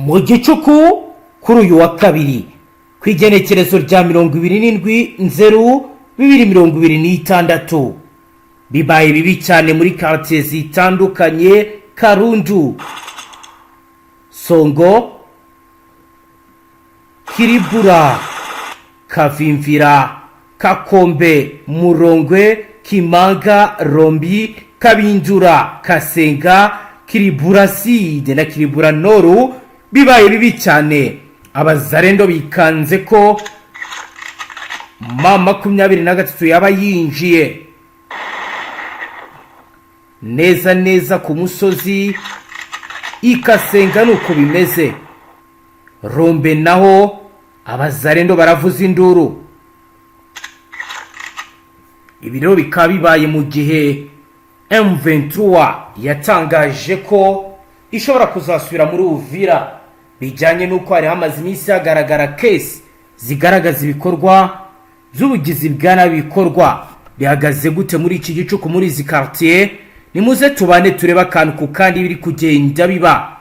mu Gicuku kuri uyu wa kabiri ku igenekerezo rya 27/0/2026 bibaye bibi cyane muri quartier zitandukanye Karundu, Songo, Kiribura, Kavimvira, Kakombe, Murongwe, Kimanga, Rombi, Kabinjura, Kasenga, Kiribura Sud na Kiribura Noru bibaye bibi cyane. Abazarendo bikanze ko mama 23 yaba yinjiye neza ku musozi Ikasenga nuko bimeze. Rombe naho abazarendo baravuza induru. Ibiro bikaba bibaye mu gihe M23 yatangaje ko ishobora kuzasubira muri Uvira bijyanye nuko hari hamaze iminsi hagaragara case zigaragaza ibikorwa z'ubugizi bwana bikorwa. Bihagaze gute muri iki Gicuku muri izi quartier? Nimuze tubane tureba kantu ku kandi biri kugenda biba.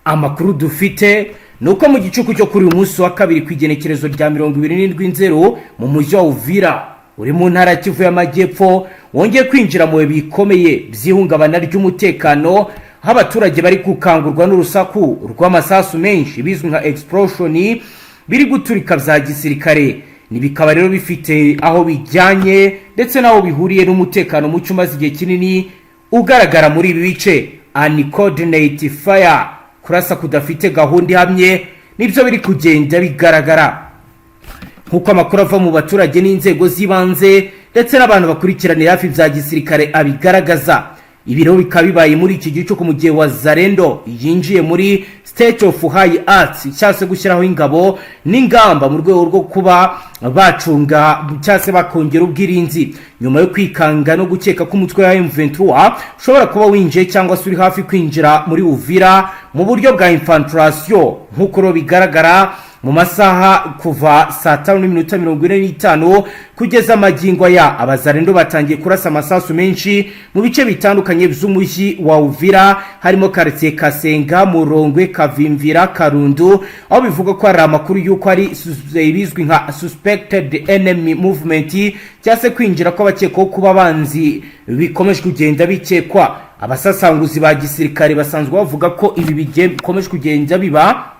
Amakuru dufite nuko mu Gicuku cyo kuri uyu munsi wa kabiri ku igenekerezo rya 27/0 mu mujyi wa Uvira uri mu ntara Kivu y'Amajyepfo wongeye kwinjira mu bikomeye by'ihungabana ry'umutekano, abaturage bari gukangurwa n'urusaku rw'amasasu menshi bizwi nka explosion biri guturika bya gisirikare. Nibikaba rero bifite aho bijyanye ndetse naho bihuriye n'umutekano mu cyuma zigiye kinini ugaragara muri ibi bice. Uncoordinated fire, kurasa kudafite gahunda hamwe, nibyo biri kugenda bigaragara nkuko amakuru ava mu baturage n'inzego zibanze ndetse n'abantu bakurikiranira hafi bya gisirikare abigaragaza. Ibiro bikaba bibaye muri iki Gicuku mu gihe Wazarendo yinjiye muri state of high arts cyase gushyiraho ingabo n'ingamba mu rwego rwo kuba bacunga cyase bakongera ubwirinzi nyuma yo kwikanga no gukeka ko umutwe wa M23 ushobora kuba winjiye cyangwa se uri hafi kwinjira muri Uvira mu buryo bwa infiltration nkuko bigaragara mu masaha kuva saa 5:45 kugeza magingo ya abazarendo batangiye kurasa amasasu menshi mu bice bitandukanye by'umujyi wa Uvira harimo quartier Kasenga, Murongwe, Kavimvira, Karundu, aho bivuga ko ari amakuru yuko ari bizwi nka suspected enemy movement cyase kwinjira ko bakekwa kuba banzi bikomeje kugenda bikekwa. Abasasanguzi ba gisirikare basanzwe bavuga ko ibi bikomeje kugenda biba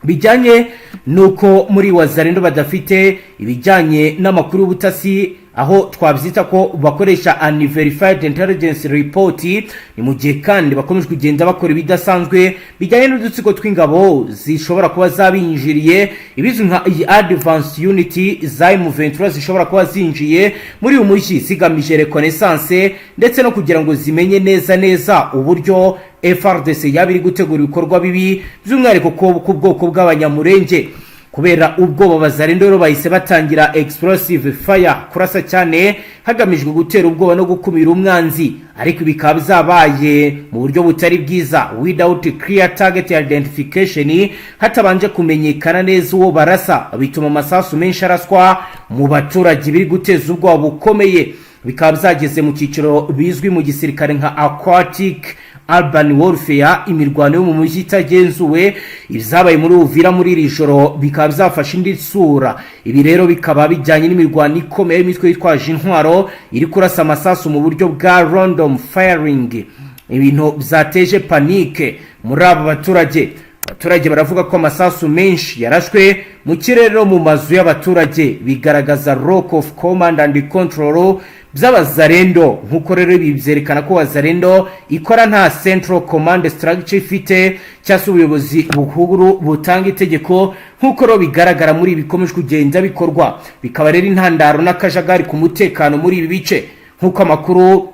bijyanye nuko muri Wazarendo badafite ibijyanye n'amakuru y'ubutasi, aho twabyita ko bakoresha unverified intelligence report. Ni mu gihe kandi bakomeje kugenda bakora ibidasanzwe bijyanye n'udutsiko tw'ingabo zishobora kuba zabinjiriye ibizwi nka advanced unity za M23 zishobora kuba zinjiye muri uyu mujyi zigamije reconnaissance ndetse no kugira ngo zimenye neza uburyo Fardc yabiri gutegura ibikorwa bibi by'umwihariko ku bwoko bw'abanyamurenge. Kubera ubwoba Bazarendo rero bahise batangira explosive fire, kurasa cyane hagamijwe gutera ubwoba no gukumira umwanzi, ariko bikaba bizabaye mu buryo butari bwiza without clear target identification, hatabanje kumenyekana neza uwo barasa, bituma amasasu menshi araswa mu baturage biri guteza ubwoba bukomeye. Bikaba byageze mu cyiciro bizwi mu gisirikare nka aquatic urban warfare, imirwano yo mu mujyi itagenzuwe. Ibizabaye muri Uvira muri iri joro bikaba byafashe indi sura. Ibi rero bikaba bijyanye n'imirwano ikomeye imitwe yitwaje intwaro iri kurasa amasasu mu buryo bwa random firing, ibintu byateje panique muri aba baturage. Abaturage baravuga ko amasasu menshi yarashwe mu kirere mu mazu y'abaturage, bigaragaza lack of command and control by'abazarendo. Nkuko rero bibyerekana ko Wazarendo ikora nta central command structure ifite cyase ubuyobozi bukuru butanga itegeko nkuko rero bigaragara muri bikomeje kugenda bikorwa. Bikaba rero intandaro n'akajagari ku mutekano muri ibi bice nkuko amakuru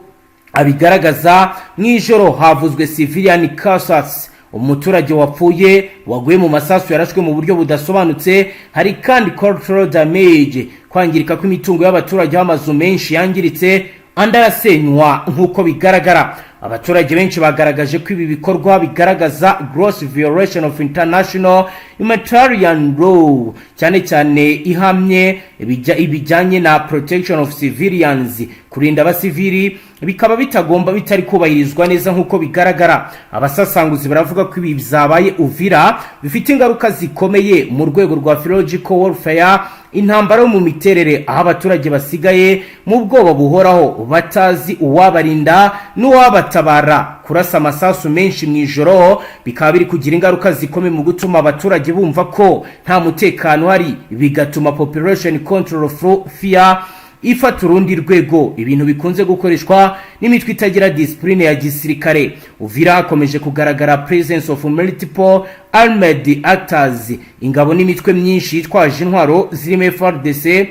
abigaragaza. Mwijoro havuzwe civilian casualties, umuturage wapfuye waguye mu masasu yarashwe mu buryo budasobanutse. Hari kandi cultural damage, kwangirika kw'imitungo y'abaturage, amazu menshi yangiritse andarasenywa nkuko bigaragara. Abaturage benshi bagaragaje ko ibi bikorwa bigaragaza gross violation of international humanitarian law, cyane ihamye ibijyanye na protection of civilians, kurinda abasivili bikaba bitagomba bitari kubahirizwa neza nk'uko bigaragara. Abasasanguzi baravuga ko ibi bizabaye Uvira bifite ingaruka zikomeye mu rwego rwa psychological warfare, intambara yo mu miterere, aho abaturage basigaye mu bwoba buhoraho batazi uwabarinda n'uwabatabara. Kurasa amasasu menshi mu ijoro bikaba biri kugira ingaruka zikomeye mu gutuma abaturage bumva ko nta mutekano hari, bigatuma population control fear ifata urundi rwego, ibintu bikunze gukoreshwa n'imitwe itagira discipline ya gisirikare. Uvira hakomeje kugaragara presence of multiple armed actors, ingabo n'imitwe myinshi yitwaje intwaro zirimo Fardc,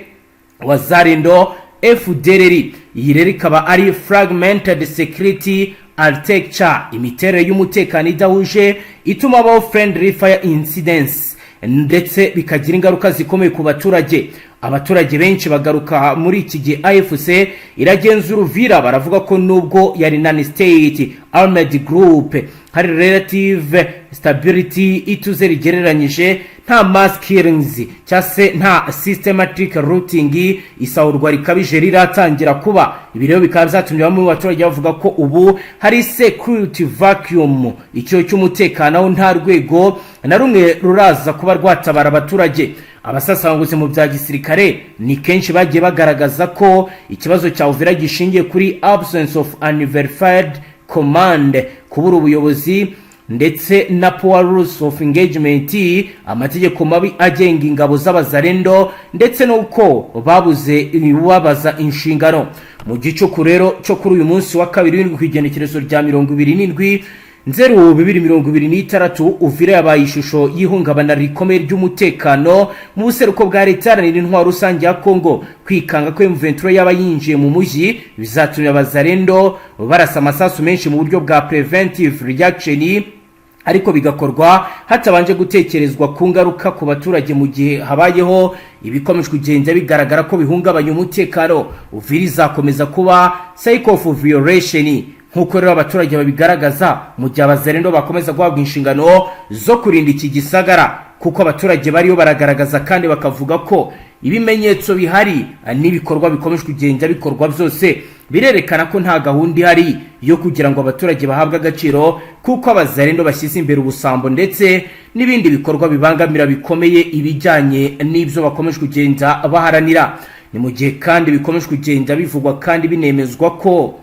Wazalendo, FDLR. Iyi rero ikaba ari fragmented security architecture, imiterere y'umutekano idahuje ituma abaho friendly fire incidents, ndetse bikagira ingaruka zikomeye ku baturage. Abaturage benshi bagaruka muri iki gihe AFC iragenzura Uvira, baravuga ko nubwo yari non-state armed group hari relative stability ituze rigereranyije, nta mass killings cyase nta systematic looting, isahurwa rikabije riratangira kuba. Ibi rero bikaba byatumye bamwe mu baturage bavuga ko ubu hari security vacuum, icyo cy'umutekano nta rwego na rumwe ruraza kuba rwatabara abaturage. Abasasanguzi mu bya gisirikare ni kenshi bagiye bagaragaza ko ikibazo cya Uvira gishingiye kuri absence of unverified command, kubura ubuyobozi ndetse na poor rules of engagement, amategeko mabi agenga ingabo z'abazarendo ndetse nuko babuze babaza inshingano. Mu Gicuku rero cyo kuri uyu munsi wa kabiri ku igenekerezo rya 27 Nzeru 2026 Uvira yabaye ishusho y'ihungabana rikomeye ry'umutekano mu buseruko bwa leta n'intwaro rusange ya Kongo. Kwikanga ko M23 yaba yinjiye mu mujyi bizatumye abazarendo barasa amasasu menshi mu buryo bwa preventive reaction, ariko bigakorwa hatabanje gutekerezwa ku ngaruka ku baturage mu gihe habayeho ibikomeje kugenda bigaragara ko bihungabanya umutekano. Uvira izakomeza kuba cycle of violation nk'uko rero abaturage babigaragaza mu gihe abazarendo bakomeza guhabwa inshingano zo kurinda iki gisagara, kuko abaturage bariyo baragaragaza kandi bakavuga ko ibimenyetso bihari n'ibikorwa bikomeje kugenda bikorwa byose birerekana ko nta gahunda ihari yo kugira ngo abaturage bahabwe agaciro, kuko abazarendo bashyize imbere ubusambo ndetse n'ibindi bikorwa bibangamira bikomeye ibijyanye n'ibyo bakomeje kugenda baharanira. Ni mu gihe kandi bikomeje kugenda bivugwa kandi binemezwa ko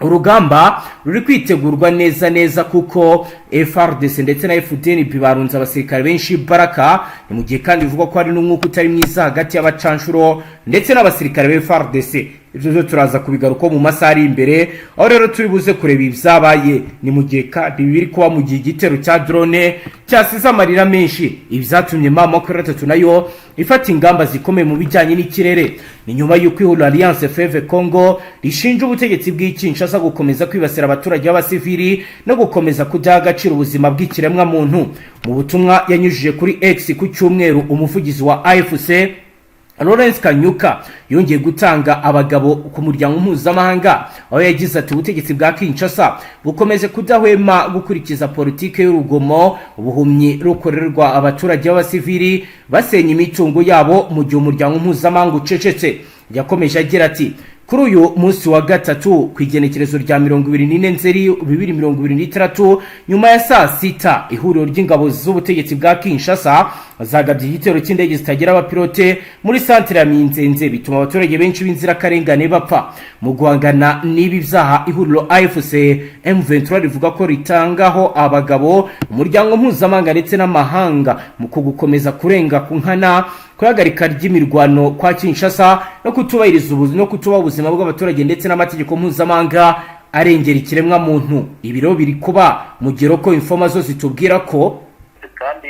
urugamba ruri kwitegurwa neza kuko Fardc ndetse na Fdnb barunze abasirikare benshi baraka. Ni mu gihe kandi bivugwa ko hari n'umwuka utari mwiza hagati y'abacanshuro ndetse n'abasirikare be Fardc. Ibyo byo turaza kubigaruka mu masaha ari imbere, aho rero turi buze kureba ibyabaye. Ni mu gihe kandi biri kuba mu gihe igitero cya drone cyasize amarira menshi, ibyatumye mama ko 3 nayo ifata ingamba zikomeye mu bijyanye n'ikirere. Ni nyuma y'uko ihuriro Alliance Fleuve Congo rishinja ubutegetsi bw'Kinshasa gukomeza kwibasira abaturage b'abasivili no gukomeza kudaha agaciro ubuzima bw'ikiremwa muntu. Mu butumwa yanyujije kuri X ku cyumweru, umuvugizi wa AFC Lawrence Kanyuka yongeye gutanga abagabo ku muryango mpuzamahanga, aho yagize ati ubutegetsi bwa Kinshasa bukomeze kudahwema gukurikiza politike y'urugomo, ubuhumyi rukorerwa abaturage b'abasivili basenya imitungo yabo mu gihe umuryango mpuzamahanga ucecetse. Yakomeje agira ati kuri uyu munsi wa gatatu ku igenekerezo rya 24 Nzeri 2026 nyuma ya saa 6 ihuriro ry'ingabo z'ubutegetsi bwa Kinshasa zagabye igitero cy'indege zitagira abapilote muri santere ya Minzenze, bituma abaturage benshi b'inzira karengane bapfa. Mu guhangana n'ibi byaha ihuriro AFC M23 rivuga ko ritangaho abagabo umuryango mpuzamahanga ndetse n'amahanga mu kugukomeza kurenga ku nkana kuhagarika ry'imirwano kwa Kinshasa no kutubahiriza ubuzima bw'abaturage ndetse n'amategeko mpuzamahanga arengera ikiremwa muntu. Ibiro biri kuba mu gihe ko informa zo zitubwira ko kandi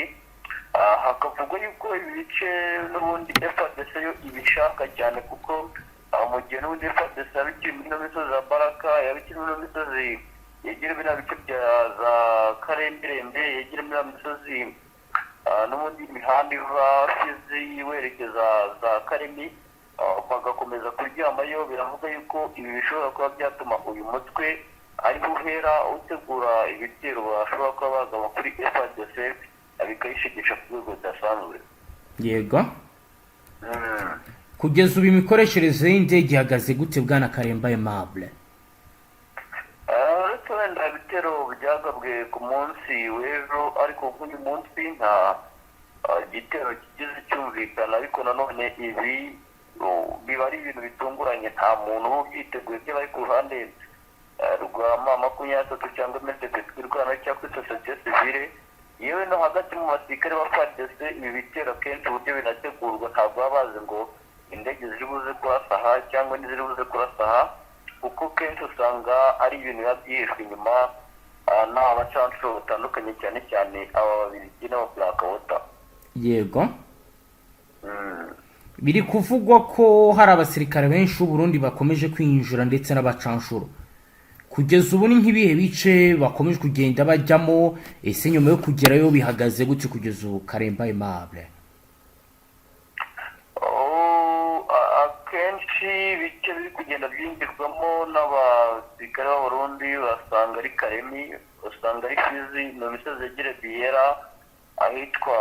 hakavugwa yuko ibice n'ubundi Fdc yo ibishaka cyane, kuko mu gihe n'ubundi Fdc abikiri muri misozi za Baraka, yabikiri muri misozi yegera bina bice bya za Karemberembe, yegera muri misozi n'ubundi imihanda iva Fizi werekeza za Karemi bagakomeza kuryamayo. Biravuga yuko ibi bishobora kuba byatuma uyu mutwe ari guhera utegura ibitero bashobora kuba bagaba kuri Fdc abikayishigisha ku rwego rudasanzwe. Yego. Kugeza ubu imikoreshereze y'indege ihagaze gute bwana Karemba Aimable? ibitero byagabwe ku munsi w'ejo ariko nk'uyu munsi nta igitero kigize cyumvikana, ariko nanone ibi biba ari ibintu bitunguranye, nta muntu uba ubyiteguye byo bari ku ruhande rwa M23 cyangwa MSD twirwana cyangwa sosiyete sivile, yewe no hagati mu basirikare ba Fardc. Ibi bitero kenshi uburyo binategurwa ntabwo baba bazi ngo indege ziri buze kurasa aha cyangwa n'iziri buze kurasa aha, kuko kenshi usanga ari ibintu biba byihishwe inyuma n'abacancuro batandukanye, cyane cyane aba Babirigi n'Abablakawota. Yego, biri kuvugwa ko hari abasirikare benshi b'u Burundi bakomeje kwinjira ndetse n'abacanshuro. Kugeza ubu ni nk'ibihe bice bakomeje kugenda bajyamo, ese nyuma yo kugerayo bihagaze gutyo kugeza ubu Karemba Aimable? Akenshi ibice biri kugenda byinjirwamo n'abasirikare b'Abarundi basanga ari Karemi, usanga ari Fizi, mu misozi yegereye Biyera, ahitwa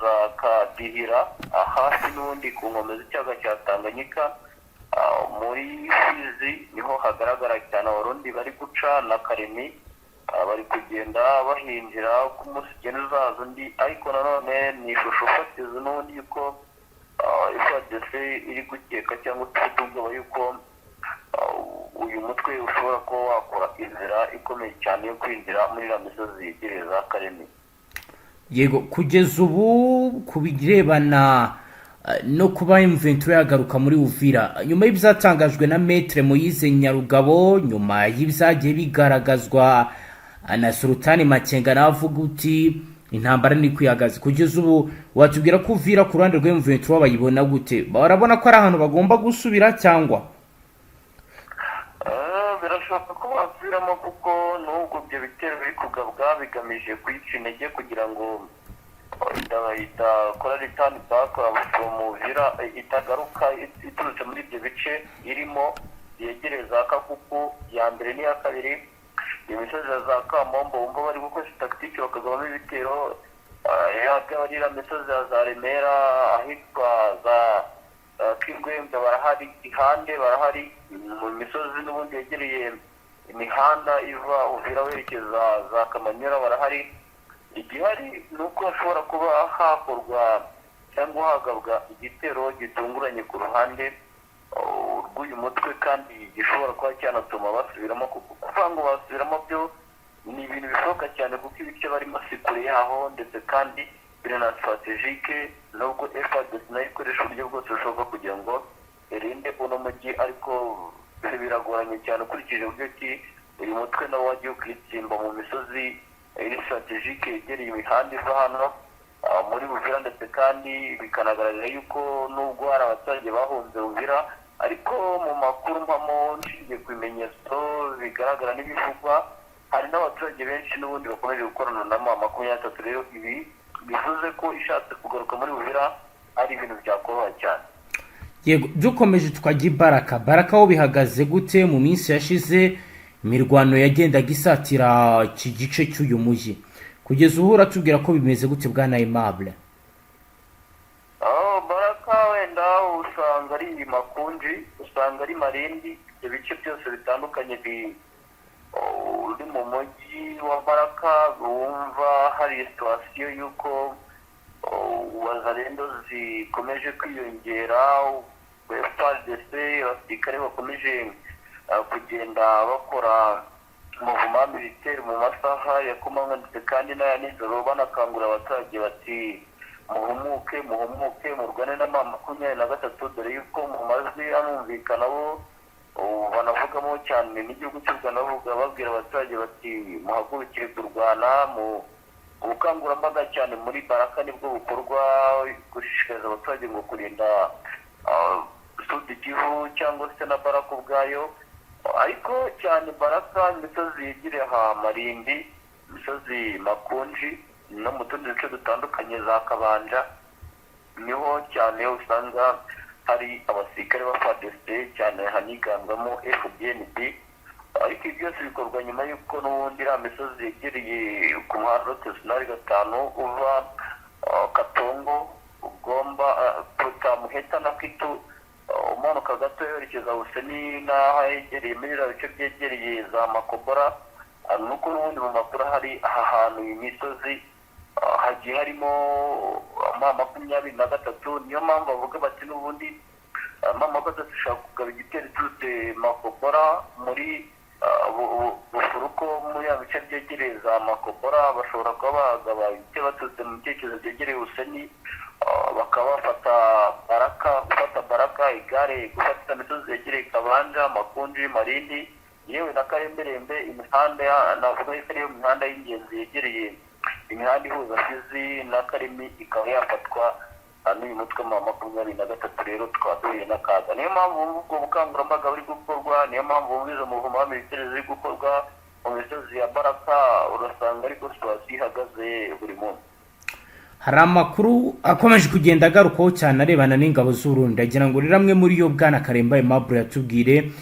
za Kadihira, Hafi n'ubundi ku nkombe z'ikiyaga cya Tanganyika. Muri Fizi niho hagaragara cyane Abarundi bari guca na Karemi, bari kugenda bahinjira ku munsi ugenda uzaza undi, ariko nanone ni ishusho fatizo n'ubundi yuko Fdnb iri gukeka cyangwa ufite ubwoba yuko uyu mutwe ushobora kuba wakora inzira ikomeye cyane yo kwinjira muri iriya misozi yegereye za Karemi. Yego, kugeza ubu ku birebana no kuba M23 yagaruka muri Uvira, nyuma y'ibyatangajwe na Maître Moise Nyarugabo, nyuma y'ibyagiye bigaragazwa na Sultani Makenga navuga uti intambara ni kwiyagaza, kugeza ubu watubwira ko Uvira ku ruhande rwa M23 bayibona gute? Barabona ko ari ahantu bagomba gusubira cyangwa? Birashoboka ko basubiramo, kuko n'ubwo ibyo bitero biri kugabwa bigamije kwica intege kugira ngo idakora return back mu Uvira, itagaruka iturutse muri ibyo bice irimo yegereye za Kakuku ya mbere n'iya kabiri, imisozi ya za Kamombo wumva bari gukoresha tactique bakagabamo ibitero, iriya misozi ya za Remera, ahitwa za Kingwembe barahari, Ihande barahari, mu misozi n'ubundi yegereye imihanda iva Uvira werekeza za Kamanyura barahari. Igihari ni uko hashobora kuba hakorwa cyangwa hagabwa igitero gitunguranye ku ruhande rw'uyu mutwe, kandi gishobora kuba cyanatuma basubiramo, kuvuga ngo basubiramo byo ni ibintu bishoboka cyane kuko ibice barimo si kure yaho, ndetse kandi biri na strategique, nubwo Fdnb nayo ikoresha uburyo bwose bushoboka kugira ngo irinde uno mujyi, ariko biragoranye cyane ukurikije uburyo ki uyu mutwe nawo wagiye kwitsimba mu misozi iri strategique yegereye imihanda iva hano muri Uvira, ndetse kandi bikanagaragara yuko nubwo hari abaturage bahunze Uvira, ariko mu makuru mpamo nshingiye ku bimenyetso bigaragara n'ibivugwa, hari n'abaturage benshi n'ubundi bakomeje gukorana na M23. Rero ibi bivuze ko ishatse kugaruka muri Uvira ari ibintu byakoroha cyane. Yego, dukomeje tukajya Baraka ho bihagaze gute? Mu minsi yashize imirwano yagendaga isatira iki gice cy'uyu mujyi, kugeza ubu uratubwira ko bimeze gute bwana Aimable? Baraka wenda usanga ari Makunji, usanga ari Marindi, ibice byose bitandukanye uri mu mujyi wa Baraka, wumva hari situation yuko wazalendo zikomeje kwiyongera, Fardc abasirikare bakomeje kugenda bakora umuvuma militaire mu masaha ya kumanywa ndetse kandi n'aya nijoro, banakangurira abaturage bati muhumuke murwane na M23, dore yuko mu majwi anumvikana bo banavugamo cyane n'igihugu cy'u Rwanda, babwira abaturage bati muhagurukire kurwana. Mu ubukangurambaga cyane muri Baraka nibwo bukorwa, gushishikariza abaturage ngo kurinda Gicuku cyangwa se na Baraka ubwayo, ariko cyane Baraka imisozi yegereye aha Marindi, imisozi Makunji no mu tundi duce dutandukanye za Kabanja, niho cyane usanga hari abasirikare ba Fardc cyane hanigangamo Fdnb, ariko ibi byose bikorwa nyuma y'uko n'ubundi iriya misozi yegereye ku muhanda Rotesinari 5 uva Katongo, Ugomba, Muheta na Kitu, umanuka gato yerekeza Buseni n'aho yegereye muri iriya bice byegereye za Makobora, nuko n'ubundi mu makuru hari aha hantu imisozi hagiye harimo ama 23. Niyo mpamvu bavuga bati n'ubundi mama ko dushaka kugaba igitero turute makobora muri bufuruko muri ya bice byegereza makobora, bashobora kuba bagaba igitero baturutse mu cyerekezo byegereye Useni, bakaba gufata baraka igare, gufata imisozi yegereye Kabanja, Makunji, Marindi, yewe na Karemberembe. Imihanda navuga ko ariyo mihanda y'ingenzi yegereye imihanda ihuza Fizi na Karemi ikaba yafatwa n'uyu mutwe wa 23. Rero twaduye n'akaga. Niyo mpamvu ubwo bukangurambaga buri gukorwa, niyo mpamvu izo muvumo wa militari ziri gukorwa mu misozi ya Baraka. Urasanga ariko situasiyo ihagaze buri munsi. Hari amakuru akomeje kugenda agarukaho cyane arebana n'ingabo z'Uburundi. Agira ngo riramwe muri yo bwana Karemba Aimable yatubwire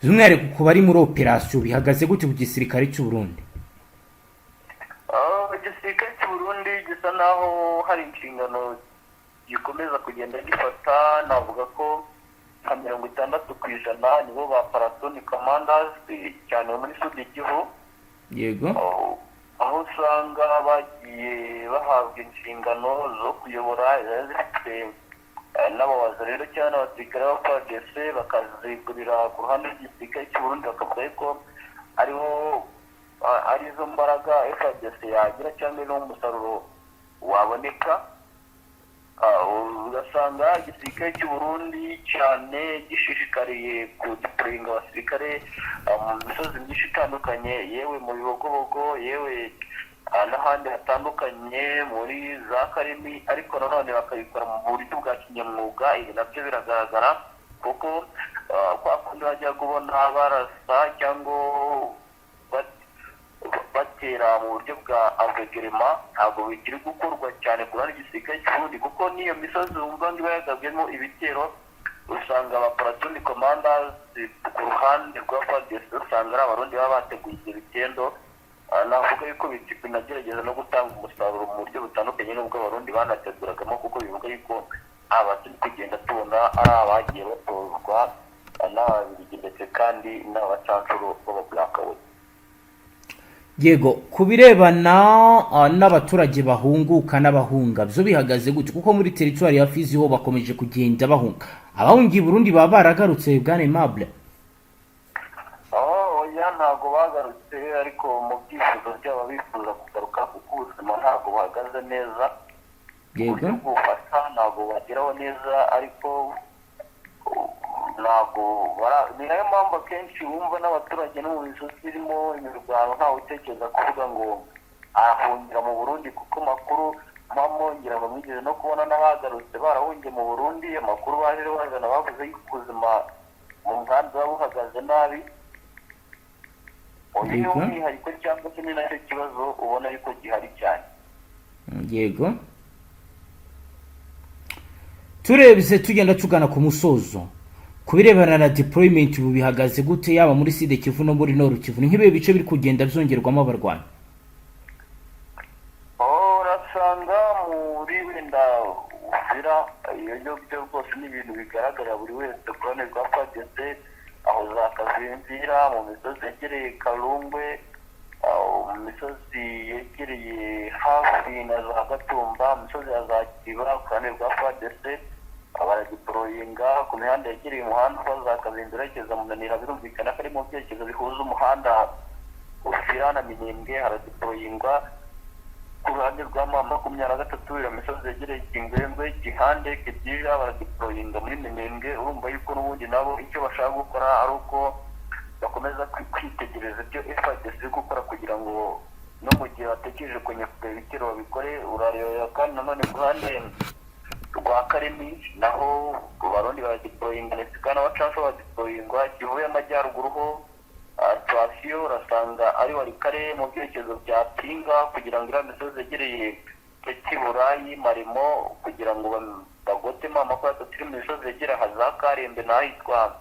z'umwihariko ku bari muri operasiyo bihagaze gute ku gisirikare cy'u Burundi? Igisirikare cy'u Burundi gisa naho hari inshingano gikomeza kugenda gifata. Navuga ko nka 60% nibo ba platoon commanders cyane muri Sudikivu. Yego. Aho usanga bagiye bahabwa inshingano zo kuyobora zifite n'abawaza rero cyane abasirikare ba Fardc bakazigurira ku ruhande rw'igisirikare cy'u Burundi, bakavuga ko arizo mbaraga Fardc yagira cyangwa n'umusaruro waboneka. Ugasanga igisirikare cy'u Burundi cyane gishishikariye kudeployinga abasirikare mu misozi myinshi itandukanye, yewe mu bibogobogo, yewe n'ahandi hatandukanye muri za Karemi, ariko nanone bakabikora mu buryo bwa kinyamwuga. Ibi nabyo biragaragara kuko kwa kundi bajya kubona barasa cyangwa batera mu buryo bwa avegerema, ntabwo bikiri gukorwa cyane ku ruhande rw'igisirikare cy'u Burundi, kuko n'iyo misozi wumva ngo iba yagabwemo ibitero, usanga aba platoon commanders ku ruhande rwa Fardc usanga ari abarundi baba bateguye ibyo bitendo. Navuga yuko binagerageza no gutanga umusaruro mu buryo butandukanye n'ubwo abarundi banateguragamo, kuko bivuga yuko turi kugenda tubona ari abagiye batozwa n'ababirigi ndetse kandi n'abacancuro b'abablakawe. Yego, kubirebana n'abaturage bahunguka n'abahunga byo bihagaze gute? Kuko muri territoire ya Fizi ho bakomeje kugenda bahunga. Abahungiye Burundi baba baragarutse bwana Aimable? Oya, ntago bagarutse, ariko mu byifuzo byabo bifuza kugaruka kuko ubuzima ntago buhagaze neza. Yego. Gufata ntago bageraho neza, ariko ntago ni nayo mpamvu akenshi wumva n'abaturage no mu misozi irimo imirwano ntawe utekereza kuvuga ngo ahungira mu Burundi, kuko makuru ngira ngo mwigeze no kubona n'abagarutse barahungiye mu Burundi. Amakuru baje bazana bavuze yuko ubuzima mu nkambi buba buhagaze nabi. Uyu ni umwihariko cyangwa se ni nacyo kibazo ubona yuko gihari cyane. Yego, turebye tugenda tugana ku musozo, kubirebana na deployment ubu bihagaze gute yaba muri Sud Kivu no muri Nord Kivu? Ni nk'ibihe bice biri kugenda byongerwamo abarwanyi? Urasanga muri wenda Uvira iyo byo rwose ni ibintu bigaragarira buri wese ku ruhande rwa Fardc, aho za Kavimvira, mu misozi yegereye Kalungwe, mu misozi yegereye Hafi na za Gatumba, mu misozi ya za Kiba ku ruhande rwa Fardc baradeployinga. Ku mihanda yegereye umuhanda uva za Kavimvira yerekeza Munanira, birumvikana ko ari mu byerekezo bihuza umuhanda Uvira na Minembwe, haradeployingwa. Ku ruhande rwa 23 iyo misozi yegereye Kingwengwe, Gihande, Kidira baradeployinga muri Minembwe. Urumva yuko n'ubundi nabo icyo bashaka gukora ari uko bakomeza kwitegereza ibyo Fdnb iri gukora kugira ngo no mu gihe batekereje kunyakura ibitero babikore. Urayoya kandi nanone ku ruhande rwa Karemi naho abarundi baradeployinga ndetse kandi abacansho badeployingwa. Kivuye amajyaruguru ho situasiyo urasanga ari Warikare mu byerekezo bya Pinga kugira ngo iriya misozi yegereye Kiburayi, Marimo, kugira ngo bagotemo amakuru atatu mu misozi yegereye za Karembe n'ahitwa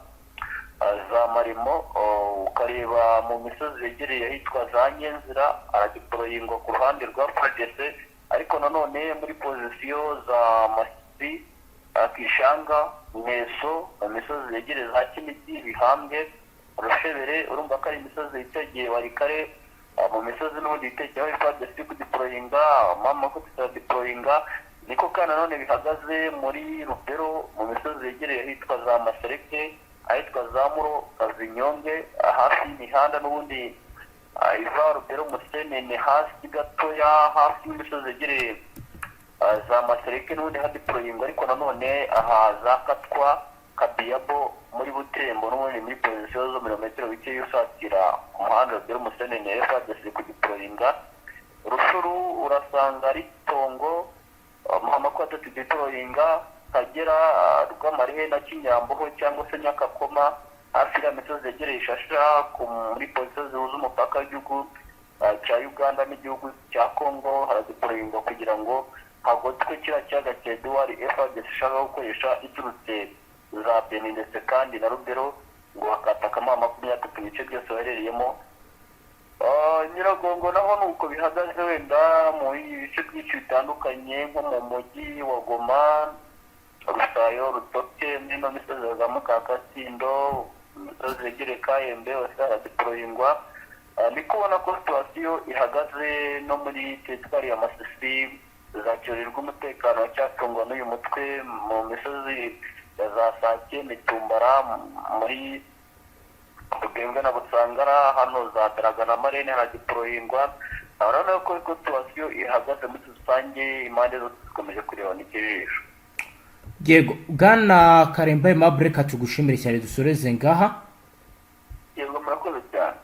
za Marimo. Ukareba mu misozi yegereye ahitwa za Nyenzira aradeployingwa ku ruhande rwa Fardc, ariko nanone muri pozisiyo za Masisi, Kishanga, Mweso, mu misozi yegereye za Kinigi, Bihambwe, Rushebere. Urumva ko ari imisozi yitegeye Warikare mu misozi n'ubundi itekeraho Fardc kudeployinga mama ko tutadeployinga niko kandi nanone bihagaze muri Rubero mu misozi yegereye ahitwa za Masereke ahitwa za Muro Kazinyonge hafi y'imihanda n'ubundi iva Rubero Musenene hasi gatoya hafi y'imisozi yegereye za Masereke n'ubundi hadeployinga ariko nanone aha za Katwa Kabiyabo muri Butembo n'ubundi muri position zo milimetero bike yusatira ku muhanda Rubero Musenene Fardc kudeployinga Rushuru urasanga ari Tongo mama ko tutideployinga Kagera Rwamarihe na Kinyamboho cyangwa se Nyakakoma hafi ya misozi yegereye Shasha muri position zuzuza umupaka w'igihugu cya Uganda n'igihugu cya Congo haradeployinga kugira ngo hagotwe kira cyaga cya Byari Fardc ishaka gukoresha iturutse za Benin ndetse kandi na Rubero ngo bakataka mama 23 bice byose baherereyemo Nyiragongo naho nuko bihagaze wenda mu bice byinshi bitandukanye nko mu mujyi wa Goma Rusayo Rutoke n'ino misozi za Mukakasindo misozi yegereye Kayembe wasara deployingwa ni kubona ko situation ihagaze no muri territoire ya Masisi zacyurirwa umutekano cyatungwa n'uyu mutwe mu misozi ya za Sake Mitumbara muri Bwenge na Busangara hano za Taraga na Marene haradeployingwa urabona ko situation ihagaze muri rusange impande zose zikomeje kureba n'ikijisho. Yego Bwana Karemba Aimable katugushimire cyane dusoreze ngaha. Yego murakoze cyane.